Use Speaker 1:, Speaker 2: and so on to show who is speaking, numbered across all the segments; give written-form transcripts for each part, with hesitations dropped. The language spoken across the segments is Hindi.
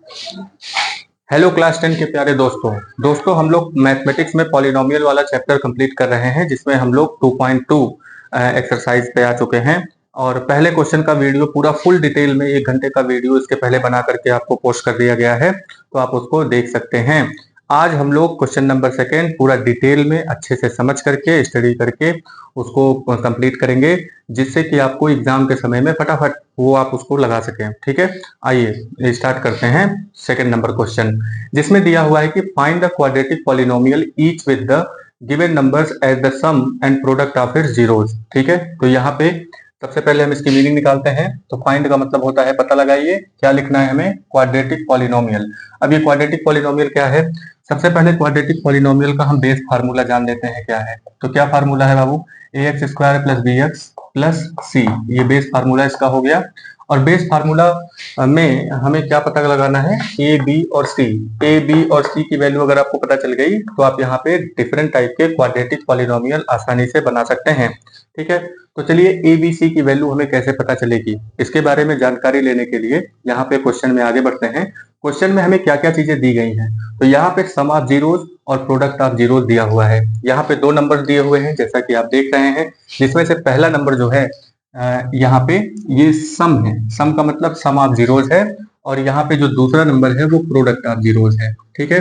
Speaker 1: हेलो क्लास 10 के प्यारे दोस्तों हम लोग मैथमेटिक्स में पॉलिनोमियल वाला चैप्टर कंप्लीट कर रहे हैं, जिसमें हम लोग 2.2 एक्सरसाइज पे आ चुके हैं। और पहले क्वेश्चन का वीडियो पूरा फुल डिटेल में 1 घंटे का वीडियो इसके पहले बना करके आपको पोस्ट कर दिया गया है, तो आप उसको देख सकते हैं। आज हम लोग क्वेश्चन नंबर सेकेंड पूरा डिटेल में अच्छे से समझ करके स्टडी करके उसको कंप्लीट करेंगे, जिससे कि आपको एग्जाम के समय में फटाफट वो आप उसको लगा सकें। ठीक है, आइए स्टार्ट करते हैं सेकंड नंबर क्वेश्चन, जिसमें दिया हुआ है कि find the quadratic polynomial each with the given numbers as the sum and product of its zeros. ठीक है, तो यहाँ पे सबसे पहले हम इसकी मीनिंग निकालते हैं। तो फाइंड का मतलब होता है पता लगाइए, क्या लिखना है हमें, क्वाड्रेटिक पॉलिनोमियल। अब ये क्वाड्रेटिक पॉलिनोमियल क्या है? सबसे पहले क्वाड्रेटिक पॉलिनोमियल का हम बेस फार्मूला जान लेते हैं क्या है। तो क्या फार्मूला है बाबू? ax square plus b x plus c, ये बेस फार्मूला इसका हो गया। और बेस फार्मूला में हमें क्या पता लगाना है, ए बी और सी। ए बी और सी की वैल्यू अगर आपको पता चल गई तो आप यहाँ पे डिफरेंट टाइप के क्वाड्रेटिक पॉलिनोमियल आसानी से बना सकते हैं। ठीक है, तो चलिए ए बी सी की वैल्यू हमें कैसे पता चलेगी, इसके बारे में जानकारी लेने के लिए यहाँ पे क्वेश्चन में आगे बढ़ते हैं। क्वेश्चन में हमें क्या क्या चीजें दी गई हैं। तो यहाँ पे सम ऑफ जीरोस और प्रोडक्ट ऑफ जीरोस दिया हुआ है। यहाँ पे 2 नंबर दिए हुए हैं जैसा कि आप देख रहे हैं, जिसमें से पहला नंबर जो है यहाँ पे ये सम है। सम का मतलब सम ऑफ जीरोस है, और यहाँ पे जो दूसरा नंबर है वो प्रोडक्ट ऑफ जीरोस है। ठीक है,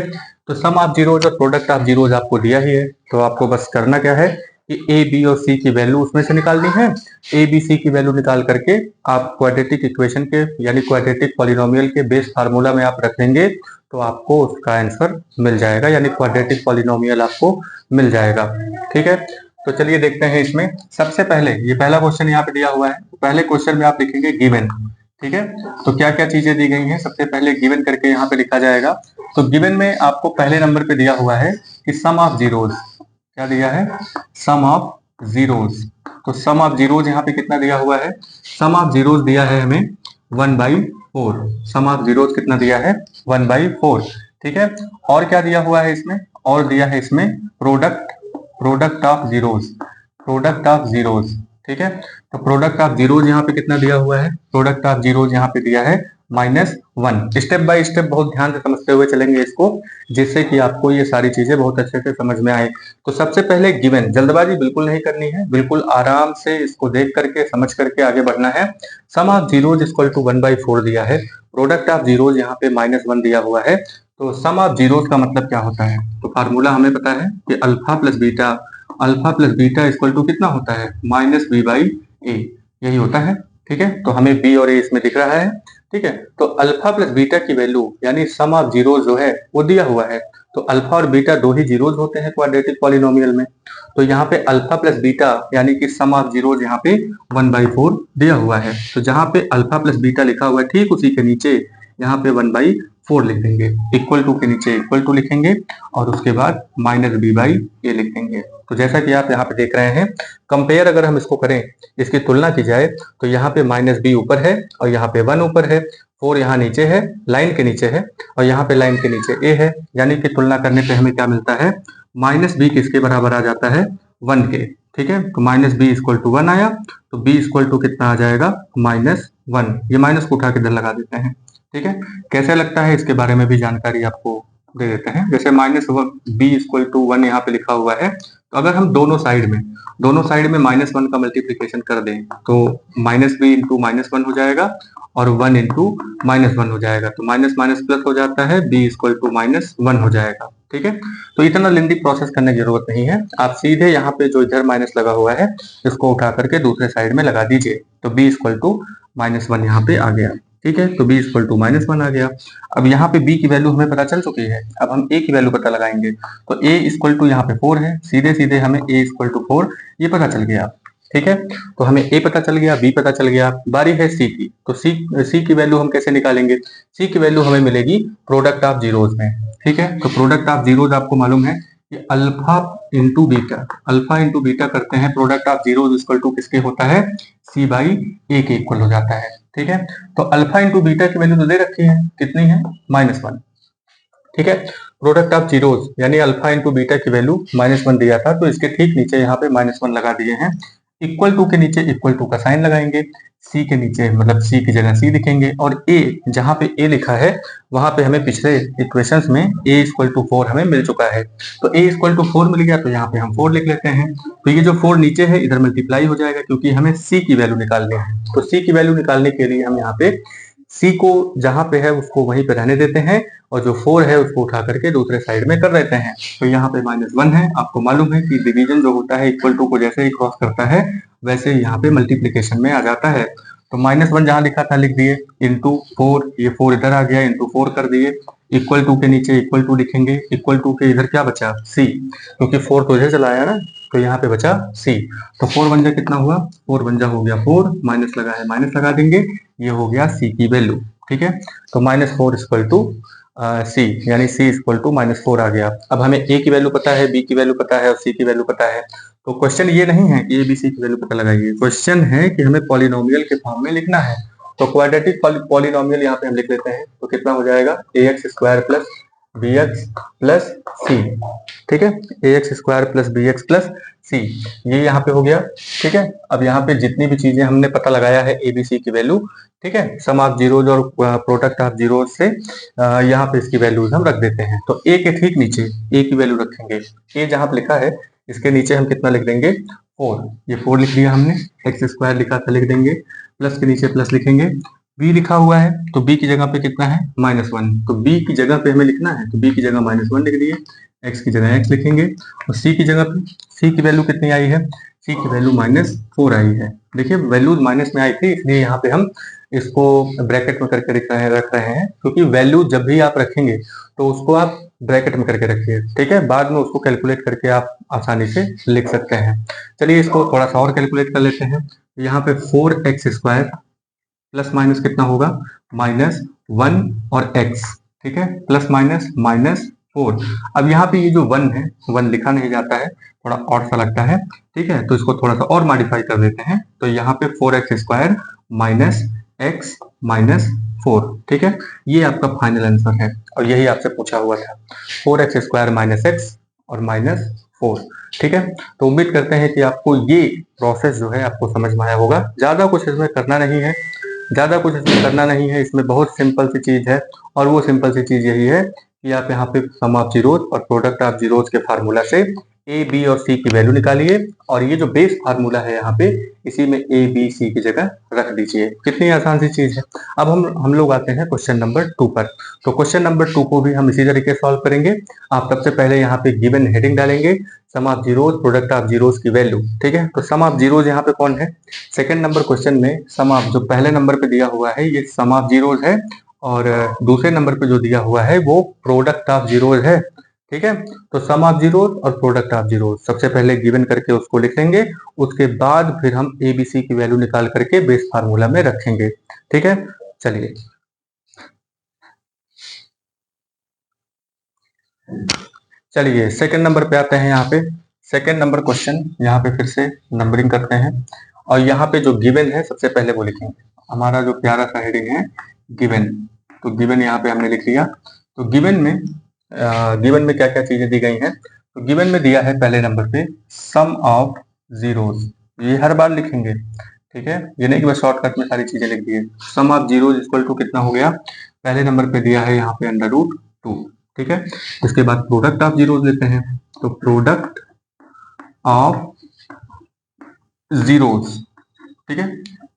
Speaker 1: तो सम ऑफ जीरोस और प्रोडक्ट ऑफ जीरोस आपको दिया ही है, तो आपको बस करना क्या है कि ए बी और सी की वैल्यू उसमें से निकालनी है। ए बी सी की वैल्यू निकाल करके आप क्वाड्रेटिक इक्वेशन के यानी क्वाड्रेटिक पॉलिनोमियल के बेस फार्मूला में आप रखेंगे, तो आपको उसका आंसर मिल जाएगा, यानी क्वाड्रेटिक पॉलिनोमियल आपको मिल जाएगा। ठीक है, तो चलिए देखते हैं इसमें। सबसे पहले ये पहला क्वेश्चन यहाँ पे दिया हुआ है, तो पहले क्वेश्चन में आप लिखेंगे गिवन। ठीक है, तो क्या क्या चीजें दी गई हैं, सबसे पहले गिवन करके यहाँ पे लिखा जाएगा। तो गिवन में आपको पहले नंबर पे दिया हुआ है कि सम ऑफ जीरोस, क्या दिया है, सम ऑफ जीरोस। तो सम ऑफ जीरोस यहाँ पे कितना दिया हुआ है, सम ऑफ जीरोस दिया है हमें 1/4। सम ऑफ जीरोस कितना दिया है, 1/4। ठीक है, और क्या दिया हुआ है इसमें, और दिया है इसमें product of zeros, product of zeros. ठीक है, तो प्रोडक्ट ऑफ जीरोस यहाँ पे कितना दिया हुआ है, प्रोडक्ट ऑफ जीरोस यहाँ पे दिया है -1। स्टेप बाय स्टेप बहुत ध्यान से समझते हुए चलेंगे इसको, जिससे कि आपको ये सारी चीजें बहुत अच्छे से समझ में आए। तो सबसे पहले गिवन, जल्दबाजी बिल्कुल नहीं करनी है, बिल्कुल आराम से इसको देख करके समझ करके आगे बढ़ना है। सम ऑफ जीरोस इक्वल टू 1/4 दिया है, प्रोडक्ट ऑफ जीरोस यहाँ पे -1 दिया हुआ है। तो सम ऑफ जीरोस का मतलब क्या होता है, तो फार्मूला हमें पता है कि alpha plus beta equal to कितना होता है, -b/a, यही होता है। ठीक है, तो हमें बी और ए इसमें दिख रहा है। ठीक है, तो अल्फा प्लस बीटा की वैल्यू यानी सम ऑफ जीरोस जो है वो दिया हुआ है। तो अल्फा और बीटा 2 ही जीरोस होते हैं क्वाड्रेटिक पॉलिनोमियल में। तो यहाँ पे अल्फा प्लस बीटा यानी कि सम ऑफ जीरोस यहाँ पे 1/4 दिया हुआ है। तो जहाँ पे अल्फा प्लस बीटा लिखा हुआ है ठीक उसी के नीचे यहाँ पे 1/4 लिख देंगे, इक्वल टू के नीचे इक्वल टू लिखेंगे, और उसके बाद -b/a लिख देंगे। तो जैसा कि आप यहाँ पे देख रहे हैं, कंपेयर अगर हम इसको करें, इसकी तुलना की जाए, तो यहाँ पे -b ऊपर है और यहाँ पे 1 ऊपर है, 4 यहाँ नीचे है, लाइन के नीचे है, और यहाँ पे लाइन के नीचे a है। यानी कि तुलना करने पे हमें क्या मिलता है, -b किसके बराबर आ जाता है, 1 के। ठीक है, तो -b इक्वल टू 1 आया, तो b इक्वल टू कितना आ जाएगा, -1। ये माइनस को उठा के इधर लगा देते हैं। ठीक है, कैसे लगता है इसके बारे में भी जानकारी आपको दे देते हैं। जैसे -b इक्वल टू 1 यहाँ पे लिखा हुआ है, तो अगर हम दोनों साइड में -1 का मल्टीप्लीकेशन कर दें, तो -b इंटू -1 हो जाएगा और 1 इंटू -1 हो जाएगा, तो माइनस माइनस प्लस हो जाता है, b इक्वल टू -1 हो जाएगा। ठीक है, तो इतना लेंदी प्रोसेस करने की जरूरत नहीं है, आप सीधे यहाँ पे जो इधर माइनस लगा हुआ है इसको उठा करके दूसरे साइड में लगा दीजिए, तो b इक्वल टू -1 यहाँ पे आ गया। ठीक है, तो b इक्वल टू -1 आ गया। अब यहाँ पे b की वैल्यू हमें पता चल चुकी है, अब हम a की वैल्यू पता लगाएंगे। तो a इक्वल टू यहाँ पे 4 है, सीधे सीधे हमें a इक्वल टू 4 ये पता चल गया। ठीक है, तो हमें a पता चल गया, b पता चल गया, बारी है c की। तो c की वैल्यू हम कैसे निकालेंगे, c की वैल्यू हमें मिलेगी प्रोडक्ट ऑफ जीरोस में। ठीक है, तो प्रोडक्ट ऑफ जीरोस आपको मालूम है कि अल्फा इंटू बीटा करते हैं, product of zeros equal to किसके होता है, c/a के इक्वल हो जाता है। ठीक है, तो अल्फा इंटू बीटा की वैल्यू तो दे रखी है, कितनी है, -1। ठीक है, प्रोडक्ट ऑफ जीरोस यानी अल्फा इंटू बीटा की वैल्यू -1 दिया था, तो इसके ठीक नीचे यहाँ पे -1 लगा दिए हैं, इक्वल टू के नीचे इक्वल टू का साइन लगाएंगे। सी के नीचे मतलब सी की जगह सी लिखेंगे, और ए जहां पे ए लिखा है वहां पे हमें पिछले इक्वेशंस में ए इक्वल टू 4 हमें मिल चुका है, तो ए इक्वल टू 4 मिल गया, तो यहाँ पे हम 4 लिख लेते हैं। तो ये जो 4 नीचे है इधर मल्टीप्लाई हो जाएगा, क्योंकि हमें सी की वैल्यू निकालनी है। तो सी की वैल्यू निकालने के लिए हम यहाँ पे सी को जहां पे है उसको वहीं पे रहने देते हैं, और जो 4 है उसको उठा करके दूसरे साइड में कर देते हैं। तो यहाँ पे -1 है। आपको मालूम है कि डिवीजन जो होता है इक्वल टू को जैसे ही क्रॉस करता है वैसे यहाँ पे मल्टीप्लीकेशन में आ जाता है। तो -1 जहां लिखा था लिख दिए, इंटू 4, ये 4 इधर आ गया, इंटू 4 कर दिए, इक्वल टू के नीचे इक्वल टू लिखेंगे, इक्वल टू के इधर क्या बचा, सी, क्योंकि 4 तो इधर चला आया ना, तो यहाँ पे बचा सी। तो 4 बन जा कितना हुआ, 4 बन जा हो गया 4, माइनस लगा है माइनस लगा देंगे, ये हो गया सी की वैल्यू। ठीक है, तो -4 इक्वल टू सी, यानी सी इक्वल टू -4 आ गया। अब हमें ए की वैल्यू पता है, बी की वैल्यू पता है और सी की वैल्यू पता है। तो क्वेश्चन ये नहीं है कि ए बी सी की वैल्यू पता लगाइए, क्वेश्चन है कि हमें पॉलिनोमियल के फॉर्म में लिखना है। तो क्वाड्रेटिक पॉलिनोमियल यहाँ पे हम लिख लेते हैं, तो कितना हो जाएगा, ax square plus b x plus c. ठीक है, ax square plus b x plus c, ये यहाँ पे हो गया। ठीक है, अब यहाँ पे जितनी भी चीजें हमने पता लगाया है ए बी सी की वैल्यू, ठीक है, सम ऑफ जीरोज और प्रोडक्ट ऑफ जीरोज से यहाँ पे इसकी वैल्यूज हम रख देते हैं। तो ए के ठीक नीचे ए की वैल्यू रखेंगे, ए जहाँ पे लिखा है इसके नीचे हम कितना लिख देंगे, 4, ये 4 लिख दिया हमने, एक्स स्क्वायर लिखा था लिख देंगे, प्लस के नीचे प्लस लिखेंगे, बी लिखा हुआ है तो बी की जगह पे कितना है, -1, तो बी की जगह पे हमें लिखना है, तो बी की जगह -1 लिख दिए, एक्स की जगह एक्स लिखेंगे, और सी की जगह पे सी की वैल्यू कितनी आई है, सी की वैल्यू -4 आई है। देखिए वैल्यूज माइनस में आई थी, इसलिए यहाँ पे हम इसको ब्रैकेट में करके रख रहे हैं, क्योंकि वैल्यू जब भी आप रखेंगे तो उसको आप ब्रैकेट में करके रखिए। ठीक है, बाद में उसको कैलकुलेट करके आप आसानी से लिख सकते हैं। चलिए इसको थोड़ा सा और कैलकुलेट कर लेते हैं। यहाँ पे 4x स्क्वायर प्लस माइनस कितना होगा, -1 और x, ठीक है, प्लस माइनस -4। अब यहाँ पे ये जो 1 है, 1 लिखा नहीं जाता है, थोड़ा और सा लगता है। ठीक है, तो इसको थोड़ा सा और मॉडिफाई कर देते हैं, तो यहाँ पे 4x square minus x minus 4। ठीक है, ये आपका फाइनल आंसर है, और यही आपसे पूछा हुआ था, 4x स्क्वायर माइनस x और -4। ठीक है, तो उम्मीद करते हैं कि आपको ये प्रोसेस जो है आपको समझ में आया होगा। ज्यादा कुछ इसमें करना नहीं है, इसमें बहुत सिंपल सी चीज है, और वो सिंपल सी चीज यही है कि आप यहाँ पे सम ऑफ जीरोज और प्रोडक्ट ऑफ जीरोज के फार्मूला से ए बी और सी की वैल्यू निकालिए, और ये जो बेस फार्मूला है यहाँ पे इसी में ए बी सी की जगह रख दीजिए। कितनी आसान सी चीज है। अब हम लोग आते हैं क्वेश्चन नंबर 2 पर। तो क्वेश्चन नंबर 2 को भी हम इसी तरीके सॉल्व करेंगे। आप सबसे पहले यहाँ पे गिवन हेडिंग डालेंगे, sum of zeros product of zeros की वैल्यू। ठीक है, तो सम ऑफ जीरोज यहाँ पे कौन है, सेकंड नंबर क्वेश्चन में सम ऑफ जो पहले नंबर पे दिया हुआ है ये सम ऑफ जीरोज है, और दूसरे नंबर पे जो दिया हुआ है वो प्रोडक्ट ऑफ जीरोज है। ठीक है, तो सम ऑफ जीरोज और प्रोडक्ट ऑफ जीरोज सबसे पहले गिवन करके उसको लिख लेंगे, उसके बाद फिर हम ए बी सी की वैल्यू निकाल करके बेस फार्मूला में रखेंगे। ठीक है, चलिए सेकंड नंबर पे आते हैं। यहाँ पे सेकंड नंबर क्वेश्चन, यहाँ पे फिर से नंबरिंग करते हैं, और यहाँ पे जो गिवन है सबसे पहले वो लिखेंगे। हमारा जो प्यारा सा हेडिंग है गिवन, तो गिवन यहाँ पे हमने लिख लिया। तो गिवन में क्या क्या चीजें दी गई हैं, तो गिवन में दिया है पहले नंबर पे सम ऑफ जीरोज, ये हर बार लिखेंगे। ठीक है, ये नहीं कि बस शॉर्टकट में सारी चीजें लिख दिए। सम ऑफ जीरोज इक्वल टू कितना हो गया, पहले नंबर पे दिया है यहाँ पे √2। ठीक है, इसके बाद प्रोडक्ट ऑफ जीरोज लेते हैं, तो प्रोडक्ट ऑफ जीरोज, ठीक है,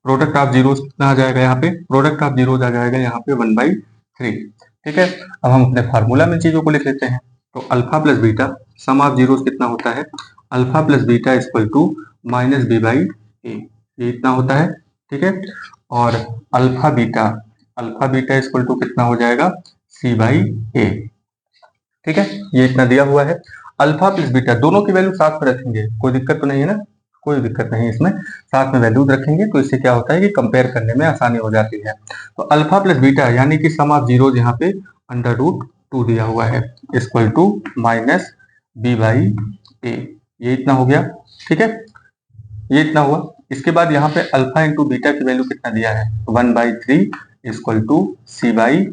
Speaker 1: प्रोडक्ट ऑफ जीरोज कितना आ जाएगा, यहाँ पे प्रोडक्ट ऑफ जीरोज आ जाएगा यहाँ पे 1/3। ठीक है, अब हम अपने फार्मूला में चीजों को लिख लेते हैं। तो alpha plus beta, sum of zeros कितना होता है, alpha plus beta equal to -b/a, ये इतना होता है। ठीक है, और अल्फा बीटा इक्वल टू कितना हो जाएगा, c/a। ठीक है, ये इतना दिया हुआ है। अल्फा प्लस बीटा दोनों की वैल्यू साथ में रखेंगे, कोई दिक्कत तो नहीं है ना, कोई दिक्कत नहीं इसमें, साथ में वैल्यूज रखेंगे, तो इससे क्या होता है कि कंपेयर करने में आसानी हो जाती है। तो अल्फा प्लस बीटा यानी कि सम ऑफ जीरोज यहाँ पे √2 दिया हुआ है, इक्वल टू -b/a, ये इतना हो गया। ठीक है, ये इतना हुआ। इसके बाद यहाँ पे अल्फा इंटू बीटा की वैल्यू कितना दिया है, 1/3 इक्वल टू c/a।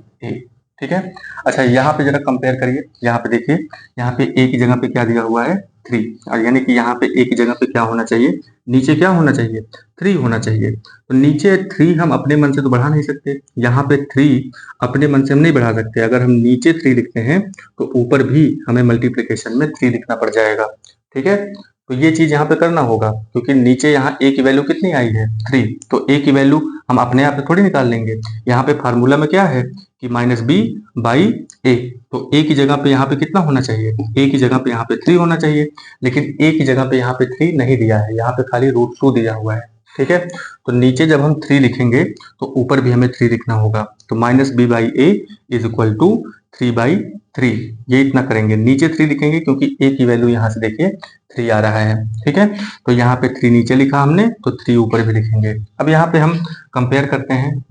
Speaker 1: ठीक है, अच्छा यहाँ पे जरा कंपेयर करिए, यहाँ पे देखिए, यहाँ पे a की जगह पे क्या दिया हुआ है 3, और यानी कि यहाँ पे a की जगह पे क्या होना चाहिए, नीचे क्या होना चाहिए, 3 होना चाहिए। तो नीचे 3 हम अपने मन से तो बढ़ा नहीं सकते, यहाँ पे 3 अपने मन से हम नहीं बढ़ा सकते। अगर हम नीचे 3 लिखते हैं तो ऊपर भी हमें मल्टीप्लिकेशन में 3 लिखना पड़ जाएगा। ठीक है, तो ये चीज यहाँ पे करना होगा, क्योंकि नीचे यहाँ a की वैल्यू कितनी आई है, 3, तो a की वैल्यू हम अपने आप से थोड़ी निकाल लेंगे। यहाँ पे फार्मूला में क्या है कि -b/a, तो a की जगह पे यहाँ पे कितना होना चाहिए, a की जगह पे यहाँ पे 3 होना चाहिए, लेकिन a की जगह पे यहाँ पे 3 नहीं दिया है, यहाँ पे खाली √2 दिया हुआ है। ठीक है, तो नीचे जब हम 3 लिखेंगे तो ऊपर भी हमें 3 लिखना होगा, तो -b/a इज इक्वल टू 3/3, ये इतना करेंगे। नीचे 3 लिखेंगे क्योंकि a की वैल्यू यहाँ से देखिए 3 आ रहा है। ठीक है, तो यहाँ पे 3 नीचे लिखा हमने, तो 3 ऊपर भी लिखेंगे। अब यहाँ पे हम कंपेयर करते हैं,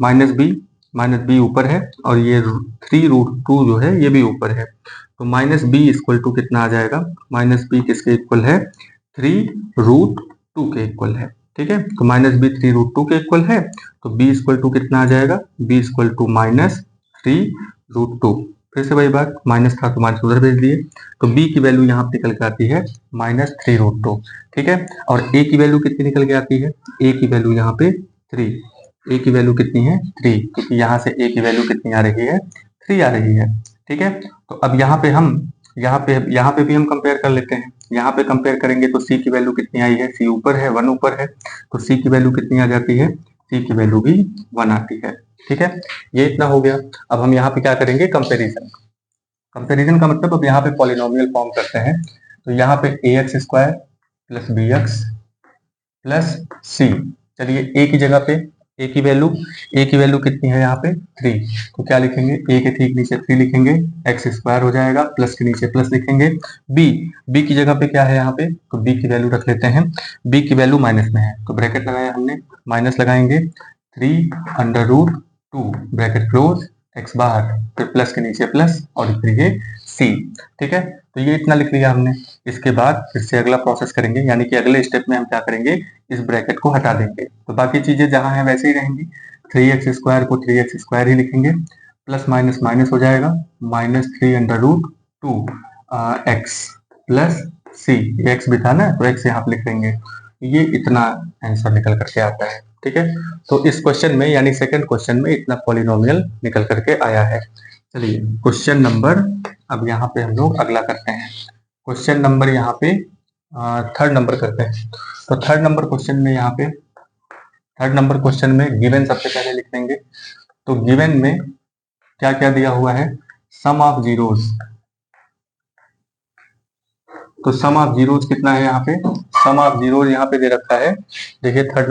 Speaker 1: -b ऊपर है और ये 3√2 जो है ये भी ऊपर है, तो -b इक्वल टू कितना आ जाएगा, -b किसके इक्वल है, 3√2 के इक्वल है। ठीक है, तो -b 3√2 के इक्वल है, तो b इक्वल टू कितना आ जाएगा, b इक्वल टू -3√2। फिर से वही बात, माइनस था तो माइनस उधर भेज दिए, तो b की वैल्यू यहाँ पे निकल के आती है -3√2। ठीक है, और a की वैल्यू कितनी निकल के आती है, a की वैल्यू यहाँ पे 3, a की वैल्यू कितनी है 3, क्योंकि यहाँ से a की वैल्यू कितनी आ रही है, 3 आ रही है। ठीक है, तो अब यहाँ पे भी हम कंपेयर कर लेते हैं। यहाँ पे कंपेयर करेंगे तो c की वैल्यू कितनी आई है, c ऊपर है, 1 ऊपर है, तो c की वैल्यू कितनी आ जाती है, c की वैल्यू भी 1 आती है। ठीक है, ये इतना हो गया। अब हम यहाँ पे क्या करेंगे, कंपेरिजन का मतलब अब यहाँ पे पॉलिनोमियल फॉर्म करते हैं। तो यहाँ पे ax² plus bx plus c, चलिए a की जगह पे a की वैल्यू कितनी है यहाँ पे 3, तो क्या लिखेंगे, a के ठीक नीचे 3 लिखेंगे, x² हो जाएगा, प्लस के नीचे प्लस लिखेंगे। b की जगह पे क्या है यहाँ पे, तो b की वैल्यू रख लेते हैं, b की वैल्यू माइनस में है, तो ब्रैकेट लगाया हमने, माइनस लगाएंगे, 3√2 ब्रैकेट क्लोज, x बार, फिर प्लस के नीचे प्लस और फिर ये c। ठीक है, तो ये इतना लिख लिया हमने। इसके बाद फिर से अगला प्रोसेस करेंगे, यानी कि अगले स्टेप में हम क्या करेंगे, इस ब्रैकेट को हटा देंगे, तो बाकी चीजें जहां हैं वैसे ही रहेंगी। 3x² को 3x² ही लिखेंगे, प्लस माइनस माइनस हो जाएगा, -3√2 x प्लस c, x भी था ना तो x यहाँ पे लिख देंगे, ये इतना आंसर निकल करके आता है। ठीक है, तो इस क्वेश्चन में यानी सेकंड क्वेश्चन में इतना पॉलिनोमियल निकल करके आया है। चलिए क्वेश्चन नंबर, अब यहाँ पे हम लोग अगला करते हैं, क्वेश्चन नंबर यहाँ पे थर्ड नंबर करते हैं। तो थर्ड नंबर क्वेश्चन में गिवन सबसे पहले लिख देंगे। तो गिवन में क्या क्या दिया हुआ है, सम ऑफ जीरोस, तो सम ऑफ जीरोस कितना है यहाँ पे, सम ऑफ जीरोस यहाँ पे दे रखा है, देखिए थर्ड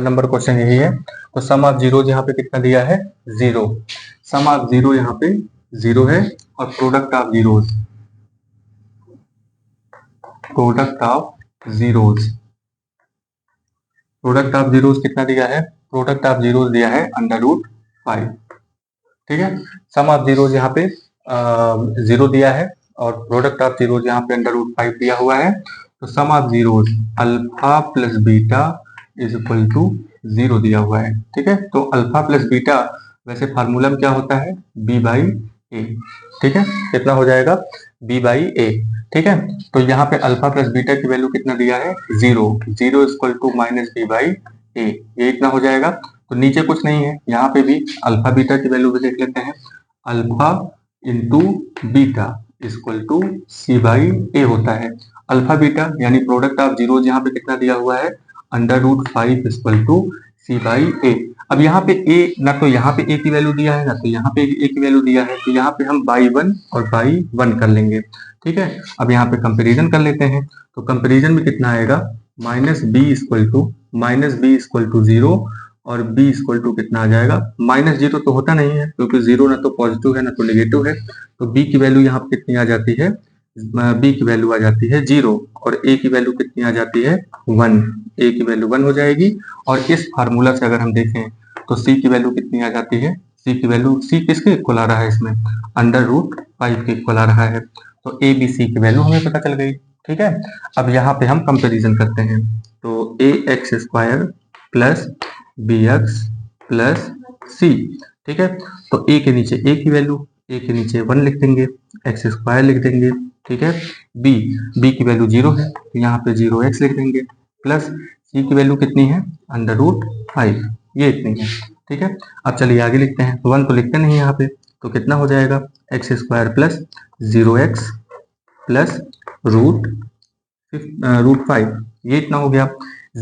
Speaker 1: नंबर क्वेश्चन यही है। तो सम ऑफ जीरोस यहाँ पे कितना दिया है, 0, सम ऑफ जीरो यहाँ पे 0 है, और प्रोडक्ट ऑफ जीरोस कितना दिया है, प्रोडक्ट ऑफ जीरोस दिया है √5। ठीक है, सम ऑफ जीरोस यहाँ पे 0 दिया है और प्रोडक्ट ऑफ जीरोस यहाँ पे √5 दिया हुआ है। तो sum of zeros alpha plus beta is equal to 0 दिया हुआ है। ठीक है, तो अल्फा प्लस बीटा वैसे फार्मूला में क्या होता है, b/a। ठीक है, कितना हो जाएगा, b/a। ठीक है, तो यहाँ पे अल्फा प्लस बीटा की वैल्यू कितना दिया है, 0 इक्वल टू -b/a, ये इतना हो जाएगा। तो नीचे कुछ नहीं है, यहाँ पे भी अल्फा बीटा की वैल्यू भी देख लेते हैं, alpha into beta equal to c/a होता है। अल्फा बीटा यानी प्रोडक्ट ऑफ जीरो यहाँ पे कितना दिया हुआ है, √5 इक्वल टू c/a। अब यहाँ पे a, ना तो यहाँ पे a की वैल्यू दिया है ना तो यहाँ पे a की वैल्यू दिया है, तो यहाँ पे हम बाई 1 और बाई 1 कर लेंगे। ठीक है, अब यहाँ पे कंपेरिजन कर लेते हैं, तो कंपेरिजन में कितना आएगा, -b इक्वल टू 0 और b इक्वल टू कितना आ जाएगा, -0 तो होता नहीं है क्योंकि 0 ना तो पॉजिटिव है ना तो नेगेटिव है, तो b की वैल्यू यहाँ पे कितनी आ जाती है, b की वैल्यू आ जाती है 0 और a की वैल्यू कितनी आ जाती है 1, a की वैल्यू 1 हो जाएगी। और इस फार्मूला से अगर हम देखें तो c की वैल्यू कितनी आ जाती है, c की वैल्यू, c किसके इक्वल आ रहा है इसमें, √5 के इक्वल आ रहा है, तो a b c की वैल्यू हमें पता चल गई। ठीक है, अब यहाँ पे हम कंपेरिजन करते हैं, तो ax² plus bx plus c। ठीक है, तो a के नीचे a की वैल्यू, a के नीचे 1 लिख देंगे, x² लिख देंगे, ठीक है। बी, बी की वैल्यू 0 है तो यहाँ पे 0x लिख देंगे, प्लस सी की वैल्यू कितनी है, √5, ये इतनी है। ठीक है, अब चलिए आगे लिखते हैं। 1 तो लिखते नहीं यहाँ पे, तो कितना हो जाएगा, x² प्लस 0x प्लस √5, ये इतना हो गया।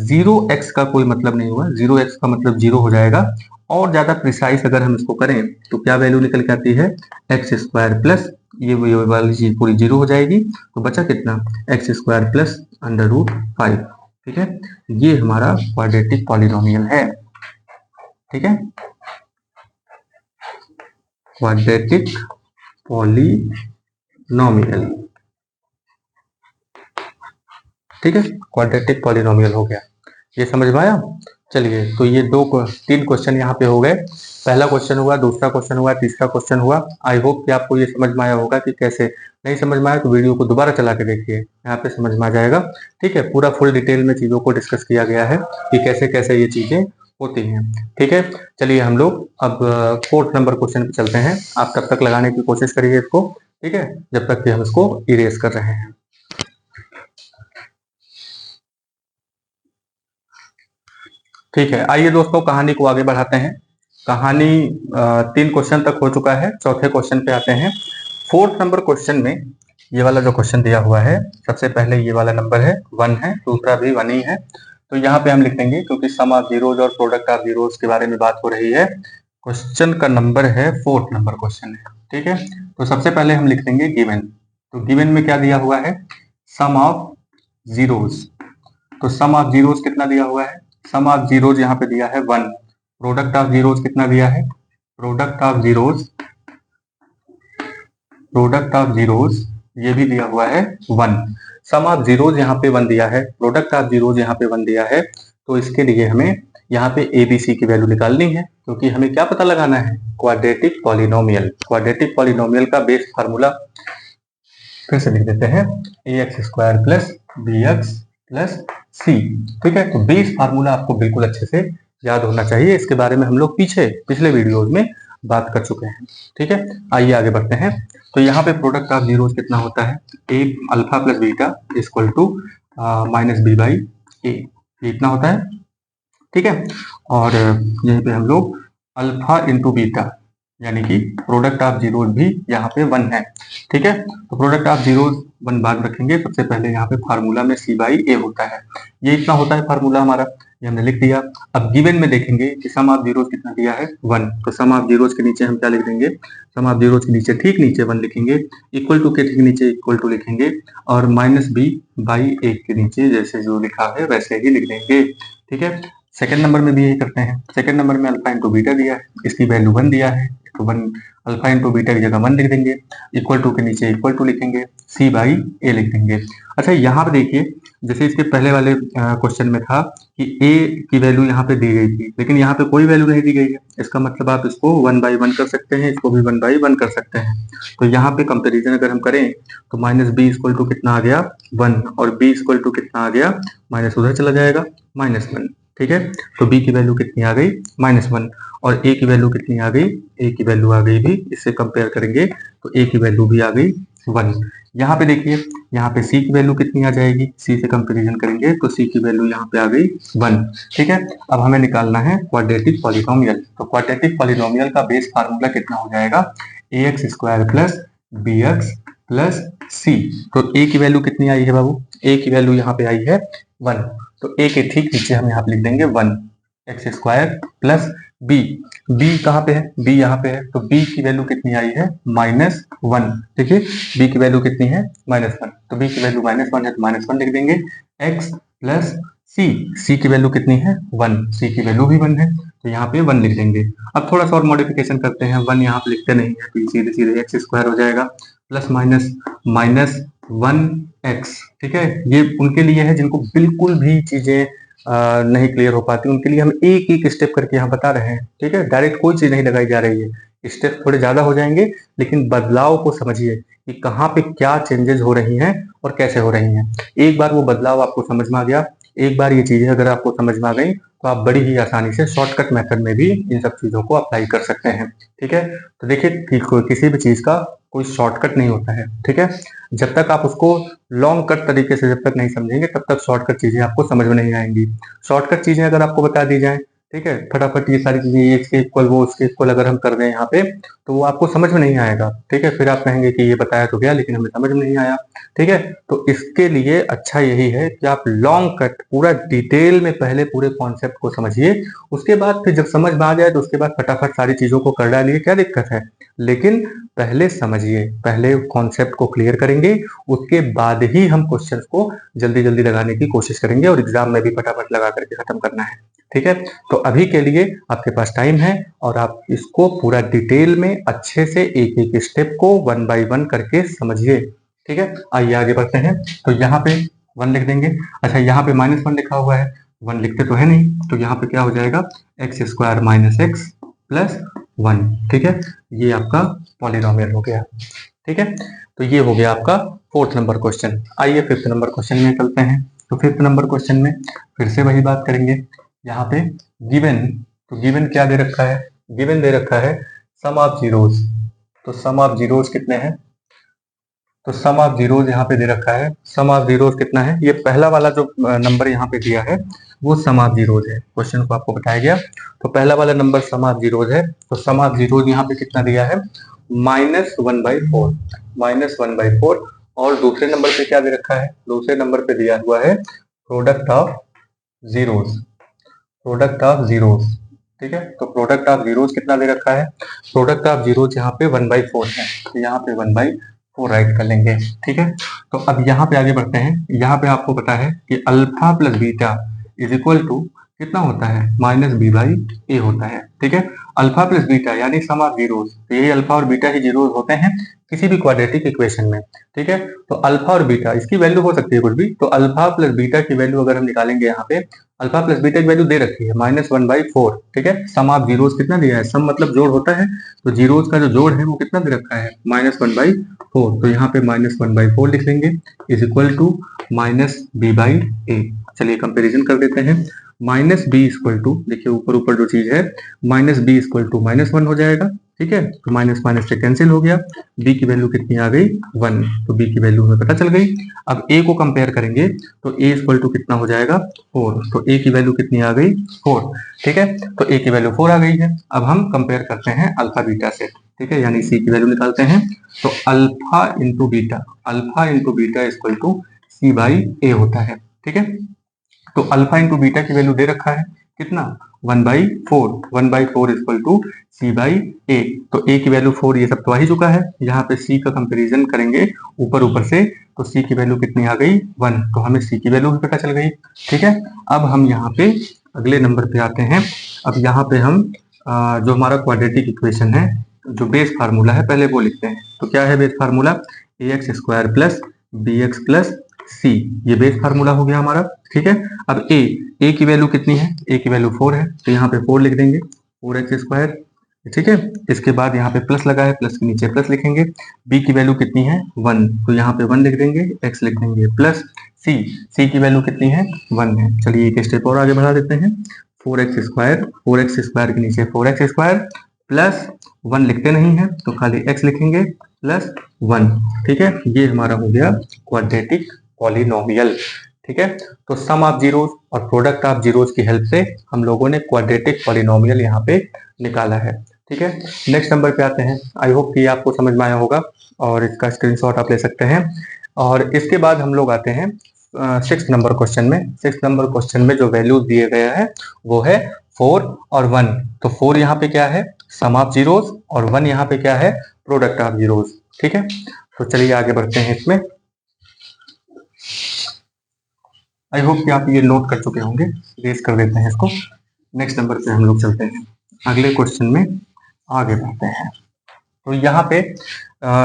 Speaker 1: 0x का कोई मतलब नहीं हुआ, 0x का मतलब 0 हो जाएगा। और ज्यादा प्रिसाइज अगर हम इसको करें तो क्या वैल्यू निकल के आती है, x² प्लस ये वाली चीज पूरी 0 हो जाएगी, तो बचा कितना, x² प्लस √5। ठीक है, ये हमारा क्वाड्रेटिक पॉलिनोमियल है। ठीक है, क्वाड्रेटिक पॉलिनोमियल। ठीक है, क्वाड्रेटिक पॉलिनोमियल हो गया, ये समझ में आया। चलिए, तो ये 3 क्वेश्चन यहाँ पे हो गए। पहला क्वेश्चन हुआ, दूसरा क्वेश्चन हुआ, तीसरा क्वेश्चन हुआ। आई होप कि आपको ये समझ में आया होगा कि कैसे। नहीं समझ में आया तो वीडियो को दोबारा चला के देखिए, यहाँ पे समझ में आ जाएगा। ठीक है, पूरा फुल डिटेल में चीजों को डिस्कस किया गया है कि कैसे कैसे ये चीजें होती हैं। ठीक है, चलिए हम लोग अब 4th नंबर क्वेश्चन पे चलते हैं। आप तब तक लगाने की कोशिश करिए इसको, ठीक है, जब तक कि हम इसको इरेज कर रहे हैं। ठीक है, आइए दोस्तों कहानी को आगे बढ़ाते हैं। कहानी 3 क्वेश्चन तक हो चुका है, चौथे क्वेश्चन पे आते हैं। 4th नंबर क्वेश्चन में ये वाला जो क्वेश्चन दिया हुआ है, सबसे पहले ये वाला नंबर है 1 है, दूसरा भी 1 ही है। तो यहाँ पे हम लिख देंगे, क्योंकि सम ऑफ जीरोज और प्रोडक्ट ऑफ जीरोज के बारे में बात हो रही है। क्वेश्चन का नंबर है 4th नंबर क्वेश्चन है। ठीक है, तो सबसे पहले हम लिख देंगे गिवन। तो गिवन में क्या दिया हुआ है, सम ऑफ जीरोज। तो सम ऑफ जीरोज कितना दिया हुआ है, सम ऑफ जीरोज यहाँ पे दिया है 1। प्रोडक्ट ऑफ जीरोज कितना दिया है, प्रोडक्ट ऑफ जीरोज ये भी दिया हुआ है 1। सम ऑफ जीरोज यहाँ पे 1 दिया है, प्रोडक्ट ऑफ जीरोज यहाँ पे 1 दिया है। तो इसके लिए हमें यहाँ पे ABC की वैल्यू निकालनी है, क्योंकि हमें क्या पता लगाना है, क्वाड्रेटिक पॉलिनोमियल। क्वाड्रेटिक पॉलिनोमियल का बेस फार्मूला फिर से लिख देते हैं, ax² plus bx plus c। ठीक है, तो बेस फार्मूला आपको बिल्कुल अच्छे से याद होना चाहिए। इसके बारे में हम लोग पिछले वीडियोज में बात कर चुके हैं। ठीक है, आइए आगे बढ़ते हैं। तो यहाँ पे प्रोडक्ट ऑफ जीरोज कितना होता है, a alpha plus beta equal to -b/a, इतना होता है। ठीक है, और यहीं पे हम लोग अल्फा इंटू बीटा, यानी कि प्रोडक्ट ऑफ जीरोज भी यहाँ पे 1 है। ठीक है, तो प्रोडक्ट ऑफ जीरोज 1 बाद रखेंगे। सबसे पहले यहाँ पे फार्मूला में c/a होता है, ये इतना होता है फार्मूला हमारा, ये हमने लिख दिया। अब गिवन में देखेंगे कि सम ऑफ जीरोज कितना दिया है, 1। तो सम ऑफ जीरोज के नीचे हम क्या लिख देंगे, सम ऑफ जीरोज के नीचे ठीक नीचे 1 लिखेंगे, इक्वल टू के ठीक नीचे इक्वल टू लिखेंगे, और -b/a के नीचे जैसे जो लिखा है वैसे ही लिख देंगे। ठीक है, सेकंड नंबर में भी यही करते हैं। सेकंड नंबर में अल्फा इंटू बीटा दिया है, इसकी वैल्यू 1 दिया है, तो 1 अल्फा इंटू बीटा की जगह 1 लिख देंगे, इक्वल टू के नीचे इक्वल टू लिखेंगे, c/a लिख देंगे। अच्छा, यहाँ पे देखिए, जैसे इसके पहले वाले क्वेश्चन में था कि a की वैल्यू यहाँ पे दी गई थी, लेकिन यहाँ पे कोई वैल्यू नहीं दी गई है। इसका मतलब आप इसको 1/1 कर सकते हैं, इसको भी 1/1 कर सकते हैं। तो यहाँ पे कंपेरिजन अगर हम करें तो -b इक्वल टू कितना आ गया, 1, और b इक्वल टू कितना आ गया, माइनस उधर चला जाएगा, -1। ठीक है, तो b की वैल्यू कितनी आ गई, -1, और a की वैल्यू कितनी आ गई, a की वैल्यू आ गई भी, इससे कंपेयर करेंगे तो a की वैल्यू भी आ गई 1। यहाँ पे देखिए, यहाँ पे c की वैल्यू कितनी आ जाएगी, c से कंपेरिजन करेंगे तो c की वैल्यू यहाँ पे आ गई 1। ठीक है, अब हमें निकालना है क्वाड्रेटिक पॉलिनोमियल। तो क्वाड्रेटिक पॉलिनोमियल का बेस फार्मूला कितना हो जाएगा, ax² plus bx plus c। तो a की वैल्यू कितनी आई है बाबू, a की वैल्यू यहाँ पे आई है 1, तो a के ठीक नीचे हम यहाँ पे लिख देंगे 1, x² प्लस b। b कहाँ पे है, b यहाँ पे है, तो b की वैल्यू कितनी आई है, -1। देखिए, b की वैल्यू कितनी है, -1, तो b की वैल्यू -1 है तो -1 लिख देंगे, x प्लस c। c की वैल्यू कितनी है, 1, c की वैल्यू भी 1 है, तो यहाँ पे 1 लिख देंगे। अब थोड़ा सा और मॉडिफिकेशन करते हैं, 1 यहाँ पे लिखते नहीं है, तो सीधे सीधे x² हो जाएगा, प्लस माइनस 1x। ठीक है, ये उनके लिए है जिनको बिल्कुल भी चीजें नहीं क्लियर हो पाती, उनके लिए हम एक एक स्टेप करके यहाँ बता रहे हैं। ठीक है, डायरेक्ट कोई चीज नहीं लगाई जा रही है, स्टेप थोड़े ज्यादा हो जाएंगे, लेकिन बदलाव को समझिए कि कहाँ पे क्या चेंजेस हो रही हैं और कैसे हो रही हैं। एक बार वो बदलाव आपको समझ में आ गया एक बार ये चीजें अगर आपको समझ में आ गई तो आप बड़ी ही आसानी से शॉर्टकट मेथड में भी इन सब चीजों को अप्लाई कर सकते हैं। ठीक है, तो देखिए किसी भी चीज का कोई शॉर्टकट नहीं होता है। ठीक है, जब तक आप उसको लॉन्ग कट तरीके से जब तक नहीं समझेंगे तब तक शॉर्टकट चीजें आपको समझ में नहीं आएंगी। शॉर्टकट चीजें अगर आपको बता दी जाए, ठीक है, फटाफट ये सारी चीजें ये इसके इक्वल वो उसके इक्वल अगर हम कर दें यहाँ पे तो वो आपको समझ में नहीं आएगा। ठीक है, फिर आप कहेंगे कि ये बताया तो गया लेकिन हमें समझ में नहीं आया। ठीक है, तो इसके लिए अच्छा यही है कि आप लॉन्ग कट पूरा डिटेल में पहले पूरे कॉन्सेप्ट को समझिए, उसके बाद फिर जब समझ में आ जाए तो उसके बाद फटाफट सारी चीजों को कर डालिए, क्या दिक्कत है। लेकिन पहले समझिए, पहले कॉन्सेप्ट को क्लियर करेंगे, उसके बाद ही हम क्वेश्चन को जल्दी जल्दी लगाने की कोशिश करेंगे और एग्जाम में भी फटाफट लगा करके खत्म करना है। ठीक है, तो अभी के लिए आपके पास टाइम है और आप इसको पूरा डिटेल में अच्छे से एक एक स्टेप को 1 बाय 1 करके समझिए। ठीक है, आइए आगे बढ़ते हैं। तो यहाँ पे 1 लिख देंगे। अच्छा, यहाँ पे -1 लिखा हुआ है, 1 लिखते तो है नहीं, तो यहाँ पे क्या हो जाएगा, x² - x + 1। ठीक है, ये आपका पॉलिनोमियल हो गया। ठीक है, तो ये हो गया आपका 4th नंबर क्वेश्चन। आइए 5th नंबर क्वेश्चन में चलते हैं। तो 5th नंबर क्वेश्चन में फिर से वही बात करेंगे। यहाँ पे गिवन, तो गिवन क्या दे रखा है, गिवन दे रखा है सम ऑफ जीरोज। तो सम ऑफ जीरोज कितने हैं, तो सम ऑफ जीरोज यहाँ पे दे रखा है। सम ऑफ जीरोज कितना है, ये पहला वाला जो नंबर यहाँ पे दिया है वो सम ऑफ जीरोज है। क्वेश्चन को आपको बताया गया, तो पहला वाला नंबर सम ऑफ जीरोज है। तो सम ऑफ जीरोज यहाँ पे कितना दिया है, -1/4, -1/4। और दूसरे नंबर पे क्या दे रखा है, दूसरे नंबर पे दिया हुआ है product of zeros, product of zeros. ठीक है, तो प्रोडक्ट ऑफ जीरोज कितना दे रखा है, प्रोडक्ट ऑफ जीरोज यहाँ पे 1/4 है, तो यहाँ पे 1/4 राइट कर लेंगे। ठीक है, तो अब यहाँ पे आगे बढ़ते हैं। यहाँ पे आपको पता है कि alpha plus beta is equal to कितना होता है, -b/a होता है। ठीक है, अल्फा प्लस बीटा यानी सम ऑफ जीरोज, तो यही अल्फा और बीटा ही जीरोज होते हैं किसी भी क्वाड्रेटिक इक्वेशन में। ठीक है, तो अल्फा और बीटा इसकी वैल्यू हो सकती है कुछ भी, तो अल्फा प्लस बीटा की वैल्यू अगर हम निकालेंगे, यहाँ पे अल्फा प्लस बीटा की वैल्यू दे रखी है -1/4। ठीक है, सम ऑफ जीरोज कितना दिया है, सम मतलब जोड़ होता है, तो जीरोज का जो जोड़ है वो कितना दे रखा है, -1/4। तो यहाँ पे -1/4 लिख लेंगे इज इक्वल टू -b/a। चलिए कंपेरिजन कर देते हैं। -b इक्वल टू, देखिए ऊपर ऊपर जो चीज है, -b इक्वल टू -1 हो जाएगा। ठीक है, तो माइनस माइनस से कैंसिल हो गया, b की वैल्यू कितनी आ गई, 1। तो b की वैल्यू हमें पता चल गई। अब a को कंपेयर करेंगे तो a इक्वल टू कितना हो जाएगा, 4। तो a की वैल्यू कितनी आ गई, 4। ठीक है, तो a की वैल्यू 4 आ गई है। अब हम कंपेयर करते हैं अल्फा बीटा से। ठीक है, यानी c की वैल्यू निकालते हैं। तो alpha into beta, alpha into beta equal to c/a होता है। ठीक है, तो अल्फा इंटू बीटा की वैल्यू दे रखा है कितना, 1/4, 1/4 इक्वल टू c/a। तो a की वैल्यू 4, ये सब तो आ ही चुका है। यहाँ पे c का कंपैरिजन करेंगे ऊपर ऊपर से, तो c की वैल्यू कितनी आ गई, 1। तो हमें c की वैल्यू भी पता चल गई। ठीक है, अब हम यहाँ पे अगले नंबर पे आते हैं। अब यहाँ पे हम जो हमारा क्वाड्रेटिक इक्वेशन है, जो बेस फार्मूला है, पहले वो लिखते हैं। तो क्या है base formula, ax² plus bx plus c, ये बेस फार्मूला हो गया हमारा। ठीक है, अब a की वैल्यू कितनी है, a की वैल्यू 4 है, तो यहाँ पे 4 लिख देंगे, 4x²। ठीक है, इसके बाद यहाँ पे प्लस लगा है, प्लस के नीचे प्लस लिखेंगे। b की वैल्यू कितनी है, 1, तो यहाँ पे 1 लिख देंगे, x लिख देंगे, प्लस c की वैल्यू कितनी है, 1 है। चलिए एक स्टेप और आगे बढ़ा देते हैं। 4x² के नीचे 4x² प्लस 1 लिखते नहीं है, तो खाली x लिखेंगे प्लस 1। ठीक है, ये हमारा हो गया क्वाड्रेटिक पॉलिनोमियल। ठीक है, तो सम ऑफ जीरोज और प्रोडक्ट ऑफ जीरोज की हेल्प से हम लोगों ने क्वाड्रेटिक पॉलिनोमियल यहाँ पे निकाला है। ठीक है, नेक्स्ट नंबर पे आते हैं। आई होप कि आपको समझ में आया होगा और इसका स्क्रीनशॉट आप ले सकते हैं। और इसके बाद हम लोग आते हैं 6th नंबर क्वेश्चन में। 6th नंबर क्वेश्चन में जो वैल्यू दिए गए हैं वो है 4 और 1। तो 4 यहाँ पे क्या है, सम ऑफ जीरोज, और 1 यहाँ पे क्या है, प्रोडक्ट ऑफ जीरोज। ठीक है, तो चलिए आगे बढ़ते हैं इसमें। आई होप कि आप ये नोट कर चुके होंगे, रेस कर देते हैं इसको। नेक्स्ट नंबर पे हम लोग चलते हैं, अगले क्वेश्चन में आगे बढ़ते हैं। तो यहाँ पे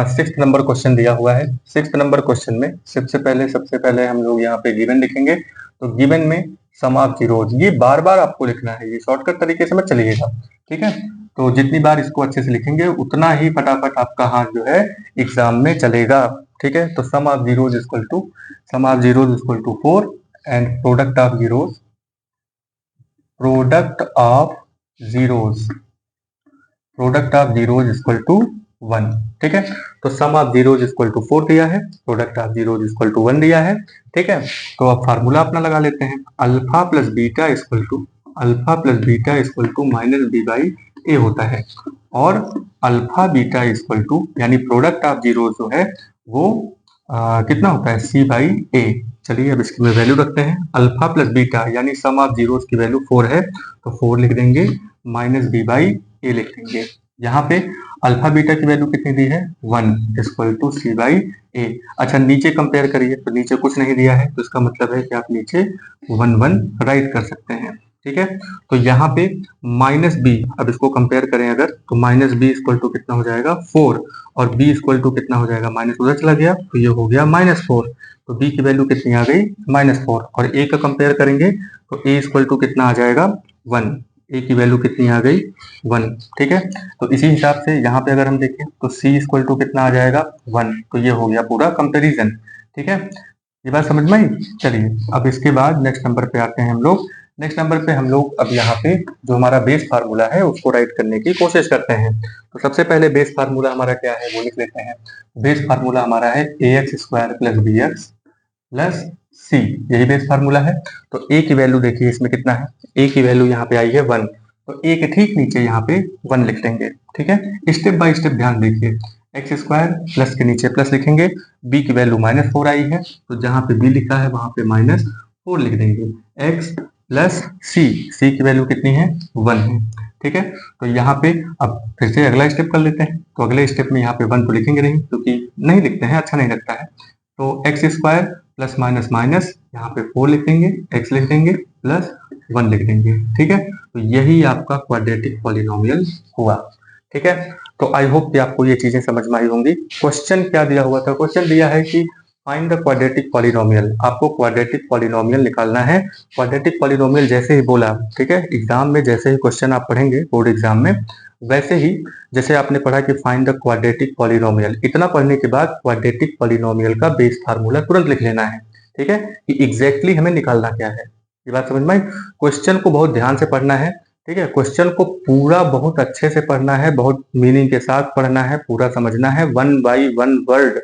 Speaker 1: 6th नंबर क्वेश्चन दिया हुआ है। 6th नंबर क्वेश्चन में सबसे पहले हम लोग यहाँ पे गिवन लिखेंगे। तो गिवन में सम ऑफ जीरोज, ये बार बार आपको लिखना है, ये शॉर्टकट तरीके से मत चलिएगा। ठीक है, तो जितनी बार इसको अच्छे से लिखेंगे उतना ही फटाफट आपका हाथ जो है एग्जाम में चलेगा। ठीक है, तो sum of zeros equal to 4 and product of zeros, product of zeros, product of zeros equal to 1। ठीक है, तो sum of zeros equal to 4 दिया है, product of zeros equal to 1 दिया है। ठीक है, तो अब फार्मूला अपना लगा लेते हैं, alpha plus beta equal to, alpha plus beta equal to minus b by a होता है, और अल्फा बीटा इक्वल टू यानी प्रोडक्ट ऑफ जीरोस जो है वो कितना होता है, सी बाई ए। चलिए अब इसकी वैल्यू रखते हैं, अल्फा प्लस बीटा यानी सम ऑफ जीरोस की वैल्यू 4 है, तो 4 लिख देंगे, माइनस बी बाई ए लिख देंगे। यहाँ पे अल्फा बीटा की वैल्यू कितनी दी है, 1 इक्वल टू सी बाई ए। अच्छा नीचे कंपेयर करिए, तो नीचे कुछ नहीं दिया है, तो इसका मतलब है कि आप नीचे 1 1 राइट कर सकते हैं। ठीक है, तो यहाँ पे माइनस बी, अब इसको कंपेयर करें अगर, तो माइनस बी इक्वल टू कितना हो जाएगा 4, और b इक्वल टू कितना हो जाएगा, माइनस उधर चला गया तो ये हो गया -4, तो b की वैल्यू कितनी आ गई -4, और a का कंपेयर करेंगे तो a इक्वल टू कितना आ जाएगा 1, a की वैल्यू कितनी आ गई 1। ठीक है, तो इसी हिसाब से यहाँ पे अगर हम देखें तो c इक्वल टू कितना आ जाएगा 1, तो ये हो गया पूरा कंपेरिजन। ठीक है, ये बात समझ में आई। चलिए अब इसके बाद नेक्स्ट नंबर पे आते हैं हम लोग। नेक्स्ट नंबर पे हम लोग अब यहाँ पे जो हमारा बेस फार्मूला है उसको राइट करने की कोशिश करते हैं। तो सबसे पहले बेस फार्मूला हमारा क्या है वो लिख लेते हैं। बेस फार्मूला हमारा है ax square plus b x plus c, यही बेस फार्मूला है। तो a की वैल्यू देखिए इसमें कितना है, a की वैल्यू यहाँ पे आई है 1, तो a के ठीक नीचे यहाँ पे 1 लिख देंगे। ठीक है, स्टेप बाय स्टेप ध्यान देखिए, एक्स स्क्वायर प्लस के नीचे प्लस लिखेंगे, b की वैल्यू -4 आई है, तो जहाँ पे b लिखा है वहां पे -4 लिख देंगे, x प्लस सी, सी की वैल्यू कितनी है 1 है। ठीक है, तो यहाँ पे अब फिर से अगला स्टेप कर लेते हैं। तो अगले स्टेप में यहाँ पे 1 तो लिखेंगे नहीं, क्योंकि नहीं लिखते हैं, अच्छा नहीं लगता है। तो x square plus minus minus यहाँ पे 4 लिख देंगे, एक्स लिख देंगे प्लस 1 लिख देंगे। ठीक है, तो यही आपका क्वाड्रेटिक पॉलिनोमियल हुआ। ठीक है, तो आई होप कि आपको ये चीजें समझ में आई होंगी। क्वेश्चन क्या दिया हुआ था, क्वेश्चन दिया है कि फाइंड द क्वाड्रेटिक पॉलिनोमियल, आपको क्वाड्रेटिक पॉलिनोमियल निकालना है। क्वाड्रेटिक पॉलिनोमियल जैसे ही बोला, ठीक है, एग्जाम में जैसे ही क्वेश्चन आप पढ़ेंगे बोर्ड एग्जाम में, वैसे ही जैसे आपने पढ़ा कि फाइंड द क्वाड्रेटिक पॉलिनोमियल, इतना पढ़ने के बाद क्वाड्रेटिक पॉलिनोमियल का बेस फार्मूला तुरंत लिख लेना है। ठीक है, कि एग्जैक्टली हमें निकालना क्या है, ये बात समझ में आई। क्वेश्चन को बहुत ध्यान से पढ़ना है। ठीक है, क्वेश्चन को पूरा बहुत अच्छे से पढ़ना है, बहुत मीनिंग के साथ पढ़ना है, पूरा समझना है, 1 बाई 1 वर्ड,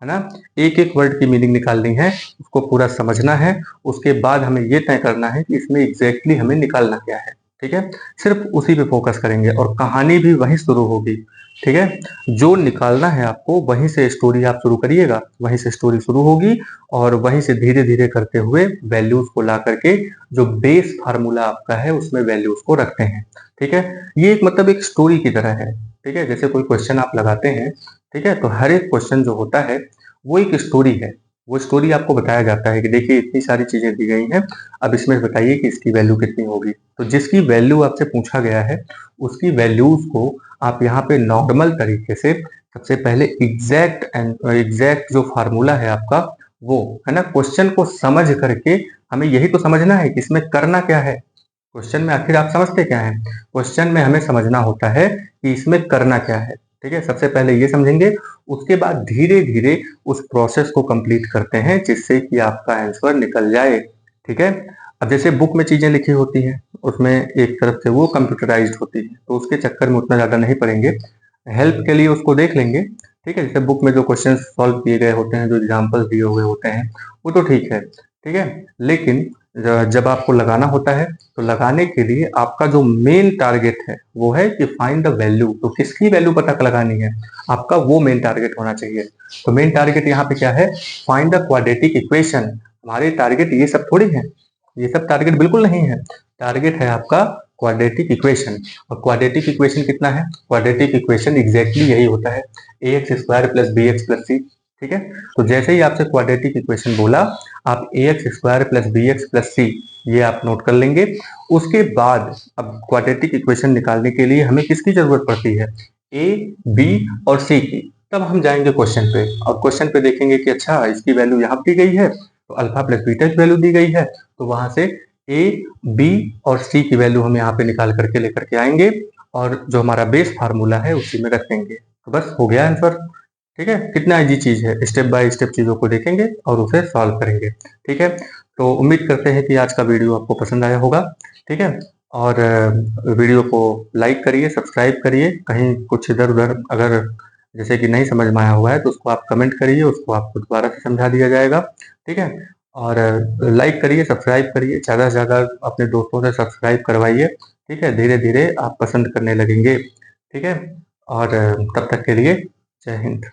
Speaker 1: है ना, एक एक वर्ड की मीनिंग निकालनी है, उसको पूरा समझना है। उसके बाद हमें ये तय करना है कि इसमें एग्जैक्टली हमें निकालना क्या है। ठीक है, सिर्फ उसी पे फोकस करेंगे और कहानी भी वहीं शुरू होगी। ठीक है, जो निकालना है आपको वहीं से स्टोरी आप शुरू करिएगा, वहीं से स्टोरी शुरू होगी, और वहीं से धीरे धीरे करते हुए वैल्यूज को ला करके जो बेस फार्मूला आपका है उसमें वैल्यूज को रखते हैं। ठीक है, ये एक मतलब एक स्टोरी की तरह है। ठीक है, जैसे कोई क्वेश्चन आप लगाते हैं, ठीक है, तो हर एक क्वेश्चन जो होता है वो एक स्टोरी है। वो स्टोरी आपको बताया जाता है कि देखिए इतनी सारी चीजें दी गई हैं, अब इसमें बताइए कि इसकी वैल्यू कितनी होगी। तो जिसकी वैल्यू आपसे पूछा गया है उसकी वैल्यूज को आप यहाँ पे नॉर्मल तरीके से सबसे पहले एग्जैक्ट जो फार्मूला है आपका वो, है ना, क्वेश्चन को समझ करके हमें यही तो समझना है कि इसमें करना क्या है। क्वेश्चन में आखिर आप समझते क्या है, क्वेश्चन में हमें समझना होता है कि इसमें करना क्या है। ठीक है, सबसे पहले ये समझेंगे, उसके बाद धीरे धीरे उस प्रोसेस को कंप्लीट करते हैं जिससे कि आपका आंसर निकल जाए। ठीक है, अब जैसे बुक में चीजें लिखी होती हैं उसमें एक तरफ से वो कंप्यूटराइज्ड होती है, तो उसके चक्कर में उतना ज्यादा नहीं पढ़ेंगे, हेल्प के लिए उसको देख लेंगे। ठीक है, जैसे बुक में जो क्वेश्चन सॉल्व किए गए होते हैं, जो एग्जाम्पल दिए हुए होते हैं, वो तो ठीक है। ठीक है, लेकिन जब आपको लगाना होता है तो लगाने के लिए आपका जो मेन टारगेट है वो है कि फाइंड द वैल्यू, तो किसकी वैल्यू पता लगानी है, आपका वो मेन टारगेट होना चाहिए। तो मेन टारगेट यहाँ पे क्या है, फाइंड द क्वाड्रेटिक इक्वेशन। हमारे टारगेट ये सब थोड़ी है, ये सब टारगेट बिल्कुल नहीं है, टारगेट है आपका क्वाड्रेटिक इक्वेशन। और क्वाड्रेटिक इक्वेशन कितना है, क्वाड्रेटिक इक्वेशन एग्जैक्टली यही होता है, ax square plus b x plus c. ठीक है, तो जैसे ही आपसे क्वाड्रेटिक इक्वेशन बोला, आप ax square plus b x plus c ये आप नोट कर लेंगे। उसके बाद अब क्वाड्रेटिक इक्वेशन निकालने के लिए हमें किसकी जरूरत पड़ती है, a, b और c की। तब हम जाएंगे क्वेश्चन पे और क्वेश्चन पे देखेंगे कि अच्छा इसकी वैल्यू यहाँ दी गई है, तो अल्फा प्लस बीटा की वैल्यू दी गई है, तो वहां से a, b और c की वैल्यू हम यहाँ पे निकाल करके लेकर के आएंगे, और जो हमारा बेस फार्मूला है उसी में रख देंगे, तो बस हो गया आंसर। ठीक है, कितना इजी चीज है, स्टेप बाय स्टेप चीजों को देखेंगे और उसे सॉल्व करेंगे। ठीक है, तो उम्मीद करते हैं कि आज का वीडियो आपको पसंद आया होगा। ठीक है, और वीडियो को लाइक करिए, सब्सक्राइब करिए। कहीं कुछ इधर-उधर अगर जैसे कि नहीं समझ में आया हुआ है तो उसको आप कमेंट करिए, उसको आपको दोबारा से समझा दिया जाएगा। ठीक है, और लाइक करिए, सब्सक्राइब करिए, ज़्यादा से ज़्यादा अपने दोस्तों से सब्सक्राइब करवाइए। ठीक है, धीरे-धीरे आप पसंद करने लगेंगे। ठीक है, और तब तक के लिए जय हिंद।